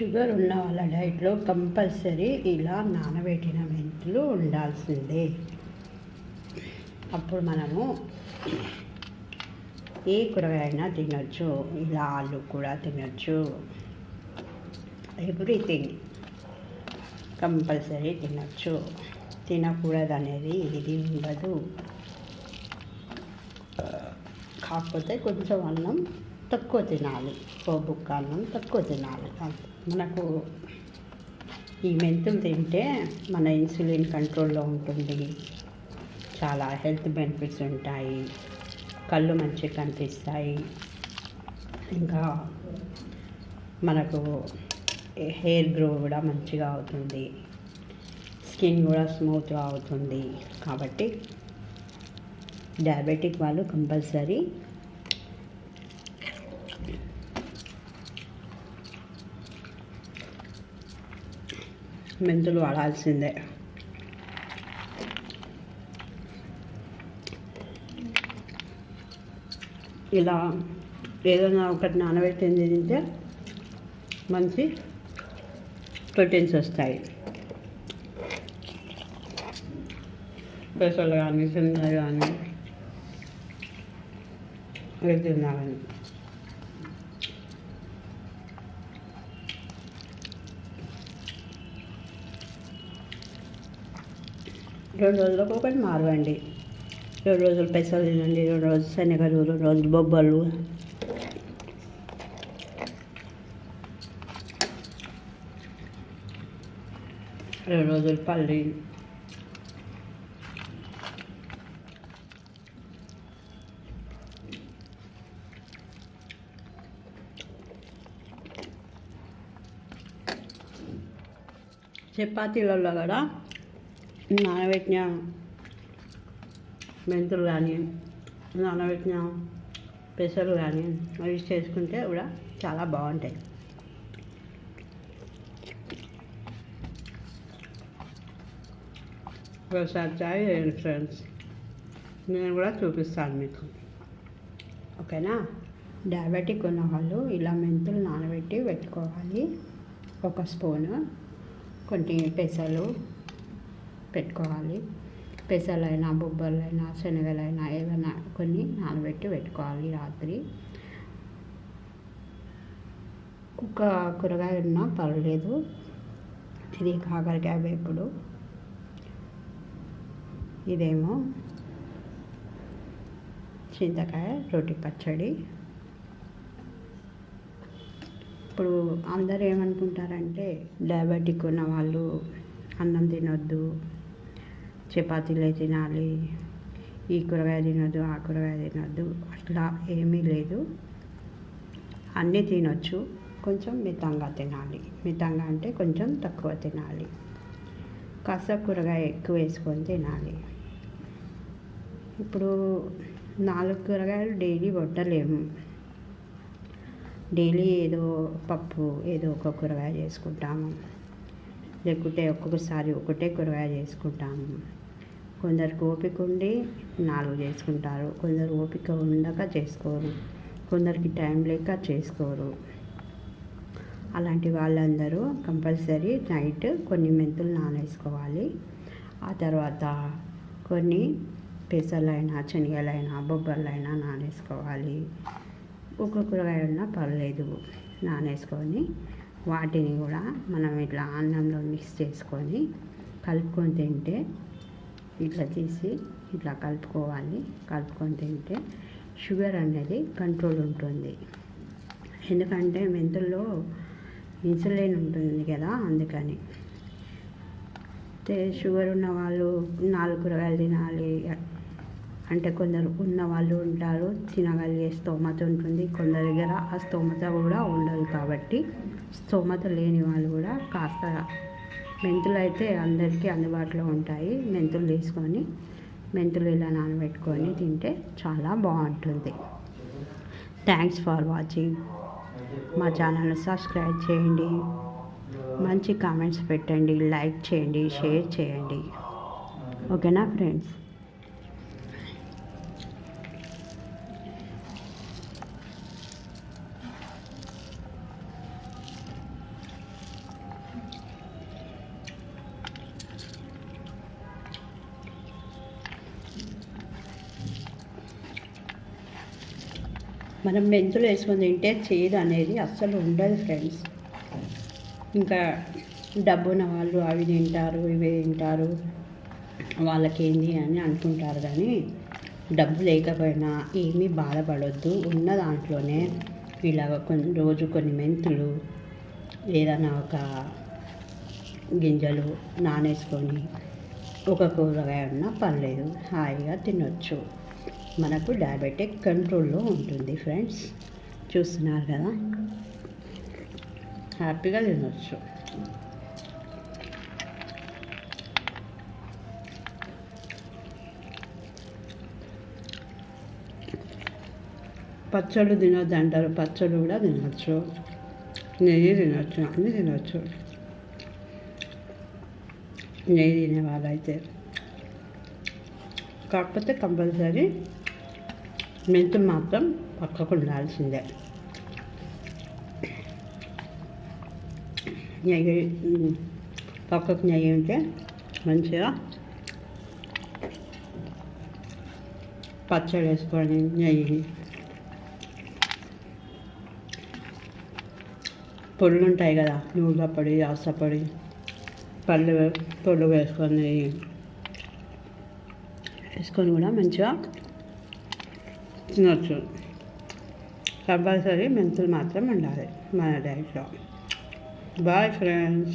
Sugar ఉన్న వాళ్ళ డైట్లో కంపల్సరీ ఇలా నానబెట్టిన మెంతులు ఉండాల్సిందే. అప్పుడు మనము ఏ కూరగాయైనా తినొచ్చు. ఇలా ఆలు కూడా తినొచ్చు. ఎవ్రీథింగ్ కంపల్సరీ తినొచ్చు. తినకూడదు అనేది ఇది ఉండదు. కాకపోతే కొంచెం అన్నం తక్కువ తినాలి, ఓ బుక్క అన్నం తక్కువ తినాలి. మనకు ఈ మెంతులు తింటే మన ఇన్సులిన్ కంట్రోల్లో ఉంటుంది. చాలా హెల్త్ బెనిఫిట్స్ ఉంటాయి. కళ్ళు మంచిగా కనిపిస్తాయి. ఇంకా మనకు హెయిర్ గ్రో కూడా మంచిగా అవుతుంది. స్కిన్ కూడా స్మూత్గా అవుతుంది. కాబట్టి డయాబెటిక్ వాళ్ళు కంపల్సరీ మెంతులు వాడాల్సిందే. ఇలా ఏదైనా ఒకటి నానబెట్టింది తింటే మంచి ప్రోటీన్స్ వస్తాయి. పెసలు కానీ శనగలు కానీ అవి తినాలని. రెండు రోజులకు ఒకటి మారవండి. 2 రోజులు పెసలు తినండి, 2 రోజులు శనగలు, 2 రోజులు బొబ్బలు, 2 రోజులు పల్లి. చపాతీలలో కూడా నానబెట్టిన మెంతులు కానీ నానబెట్టిన పెసలు కానీ అవి చేసుకుంటే కూడా చాలా బాగుంటాయి. ఒకసారి ట్రై చేయండి ఫ్రెండ్స్. నేను కూడా చూపిస్తాను మీకు. ఓకేనా? డయాబెటిక్ ఉన్న వాళ్ళు ఇలా మెంతులు నానబెట్టి పెట్టుకోవాలి. 1 స్పూను. కొన్ని పెసలు పెట్టుకోవాలి. పెసలైనా బొబ్బర్లైనా శనగలైనా ఏదైనా కొన్ని నానబెట్టి పెట్టుకోవాలి రాత్రి. ఒక్క కూరగాయ ఉన్నా పర్లేదు. ఇది కాకరకాయ వేపుడు, ఇదేమో చింతకాయ రోటి పచ్చడి. ఇప్పుడు అందరూ ఏమనుకుంటారంటే డయాబెటిక్ ఉన్న వాళ్ళు అన్నం తినొద్దు, చపాతీలే తినాలి, ఈ కూరగాయ తినొద్దు, ఆ కూరగాయ తినొద్దు. అట్లా ఏమీ లేదు. అన్నీ తినొచ్చు. కొంచెం మితంగా తినాలి. మితంగా అంటే కొంచెం తక్కువ తినాలి. కాస్త కూరగాయ ఎక్కువ వేసుకొని తినాలి. ఇప్పుడు 4 కూరగాయలు డైలీ వండలేము. డైలీ ఏదో పప్పు ఏదో ఒక కూరగాయ చేసుకుంటాము. లేకుంటే ఒక్కొక్కసారి ఒకటే కూరగాయ చేసుకుంటాము. కొందరికి ఓపిక ఉండి 4 చేసుకుంటారు. కొందరు ఓపిక ఉండక చేసుకోరు. కొందరికి టైం లేక చేసుకోరు. అలాంటి వాళ్ళందరూ కంపల్సరీ నైట్ కొన్ని మెంతులు నానేసుకోవాలి. ఆ తర్వాత కొన్ని పెసలైనా శనగలైనా బొబ్బర్లైనా నానేసుకోవాలి. ఒక కూరగాయ ఉన్నా పర్లేదు నానేసుకొని వాటిని కూడా మనం ఇట్లా అన్నంలో మిక్స్ చేసుకొని కలుపుకొని తింటే, ఇట్లా తీసి ఇట్లా కలుపుకోవాలి. కలుపుకొని తింటే షుగర్ అనేది కంట్రోల్ ఉంటుంది. ఎందుకంటే మెంతుల్లో ఇన్సులిన్ ఉంటుంది కదా, అందుకని. షుగర్ ఉన్న వాళ్ళు 4 కూరగాయలు తినాలి అంటే కొందరు ఉన్న వాళ్ళు ఉంటారు, తినగలిగే స్తోమత ఉంటుంది. కొందరి దగ్గర ఆ స్తోమత కూడా ఉండదు. కాబట్టి స్తోమత లేని వాళ్ళు కూడా కాస్త మెంతులు అయితే అందరికీ అందుబాటులో ఉంటాయి. మెంతులు తీసుకొని మెంతులు ఇలా నానబెట్టుకొని తింటే చాలా బాగుంటుంది. Thanks for watching. మా ఛానల్ని సబ్స్క్రైబ్ చేయండి. మంచి కామెంట్స్ పెట్టండి, లైక్ చేయండి, షేర్ చేయండి. ఓకేనా ఫ్రెండ్స్? మనం మెంతులు వేసుకొని తింటే చేదు అనేది అస్సలు ఉండదు ఫ్రెండ్స్. ఇంకా డబ్బున్న వాళ్ళు అవి తింటారు ఇవి తింటారు వాళ్ళకేంది అని అనుకుంటారు, కానీ డబ్బు లేకపోయినా ఏమీ బాధపడొద్దు. ఉన్న దాంట్లోనే ఇలాగ కొన్ని మెంతులు ఏదైనా ఒక గింజలు నానేసుకొని ఒక కూరగాయ ఉన్నా పర్లేదు, హాయిగా తినొచ్చు. మనకు డయాబెటిక్ కంట్రోల్లో ఉంటుంది ఫ్రెండ్స్. చూస్తున్నారు కదా, హ్యాపీగా తినొచ్చు. పచ్చళ్ళు తినొద్దు అంటారు, పచ్చళ్ళు కూడా తినొచ్చు, నెయ్యి తినొచ్చు, అన్నీ తినొచ్చు. నెయ్యి తినే వాళ్ళైతే కాకపోతే కంపల్సరీ మెంతులు మాత్రం పక్కకు ఉండాల్సిందే. నెయ్యి పక్కకు నెయ్యి ఉంటే మంచిగా పచ్చడి వేసుకొని నెయ్యి పొడులు ఉంటాయి కదా, నువ్వుల పొడి, ఆస పొడి, పొడులు వేసుకొని కూడా మంచిగా తినొచ్చు. కంపల్సరీ మెంతులు మాత్రం ఉండాలి మన డైట్లో. Bye friends.